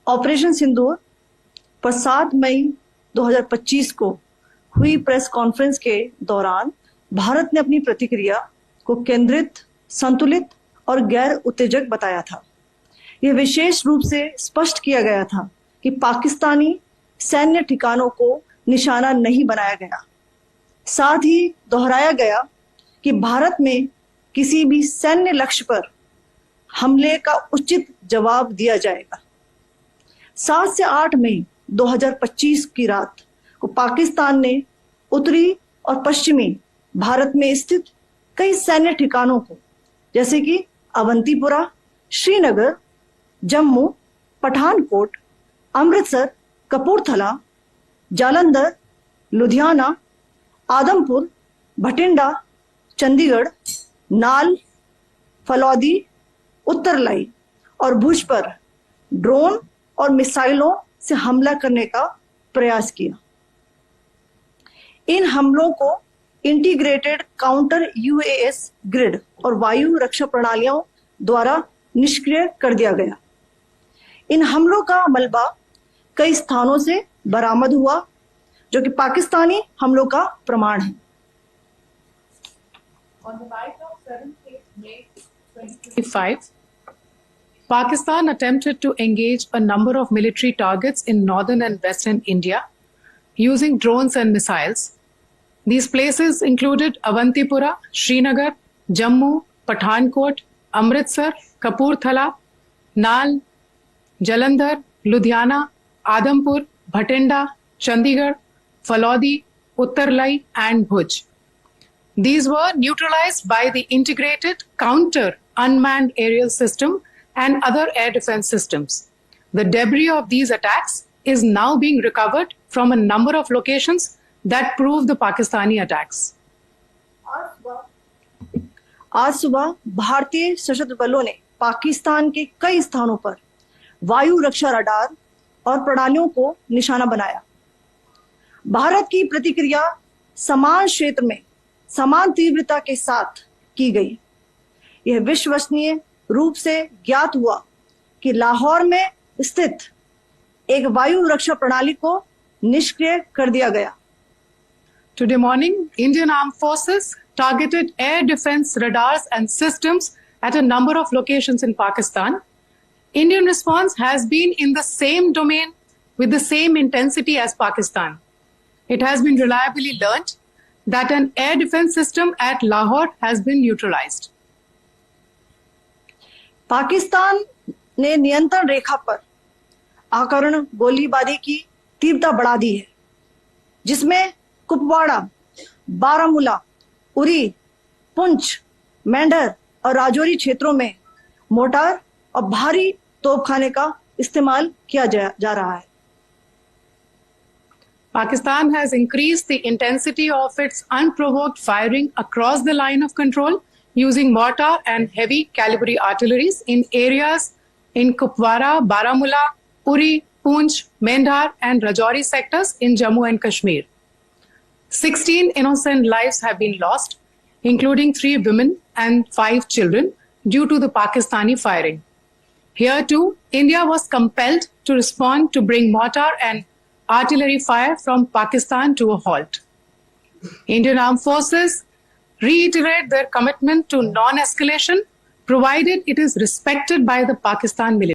Operation सिंदूर पर 7 मई 2025 को हुई प्रेस कॉन्फ्रेंस के दौरान भारत ने अपनी प्रतिक्रिया को केंद्रित, संतुलित और गैर उत्तेजक बताया था। यह विशेष रूप से स्पष्ट किया गया था कि पाकिस्तानी सैन्य ठिकानों को निशाना नहीं बनाया गया। साथ ही दोहराया गया कि भारत में किसी भी सैन्य लक्ष्य पर हमले का उचित जवाब दिया जाएगा। 7 से 8 मई 2025 की रात को पाकिस्तान ने उत्तरी और पश्चिमी भारत में स्थित कई सैन्य ठिकानों को, जैसे कि अवंतीपुरा, श्रीनगर, जम्मू, पठानकोट, अमृतसर, कपूरथला, जालंधर, लुधियाना, आदमपुर, भटिंडा, चंडीगढ़, नाल, फलौदी, उत्तरलाई और भुज पर ड्रोन और मिसाइलों से हमला करने का प्रयास किया। इन हमलों को इंटीग्रेटेड काउंटर यूएस ग्रिड और वायु रक्षा प्रणालियों द्वारा निष्क्रिय कर दिया गया। इन हमलों का मलबा कई स्थानों से बरामद हुआ, जो कि पाकिस्तानी हमलों का प्रमाण है। On the night of 7th May 2025, Pakistan attempted to engage a number of military targets in northern and western India using drones and missiles. These places included Avantipura, Srinagar, Jammu, Pathankot, Amritsar, Kapurthala, Nal, Jalandhar, Ludhiana, Adampur, Bhatinda, Chandigarh, Falodi, Uttarlai and Bhuj. These were neutralized by the integrated counter unmanned aerial system and other air defense systems. The debris of these attacks is now being recovered from a number of locations that prove the Pakistani attacks. आज सुबह भारतीय सशस्त्र बलों ने पाकिस्तान के कई स्थानों पर वायु रक्षा रडार और प्रणालियों को निशाना बनाया। भारत की प्रतिक्रिया समान क्षेत्र में समान तीव्रता के साथ की गई। यह विश्वसनीय रूप से ज्ञात हुआ कि लाहौर में स्थित एक वायु रक्षा प्रणाली को निष्क्रिय कर दिया गया। Today morning, Indian Armed Forces targeted air defense radars and systems at a number of locations in Pakistan. Indian response has been in the same domain with the same intensity as Pakistan. It has been reliably learnt that an air defense system at Lahore has been neutralized. Pakistan ने नियंत्रण रेखा पर आकरण गोलीबारी की तीव्रता बढ़ा दी है, जिसमें कुपवाड़ा, बारामूला, उरी, पुंछ, मेंढर और राजौरी क्षेत्रों में मोर्टार और भारी तोपखाने का इस्तेमाल किया जा रहा है। Pakistan has increased the intensity of its unprovoked firing across the line of control using mortar and heavy caliber artilleries in areas in Kupwara, Baramulla, Uri, Poonch, Mendhar and Rajouri sectors in Jammu and Kashmir. 16 innocent lives have been lost, including 3 women and 5 children, due to the Pakistani firing. Here too, India was compelled to respond to bring mortar and artillery fire from Pakistan to a halt. Indian Armed Forces reiterate their commitment to non-escalation, provided it is respected by the Pakistan military.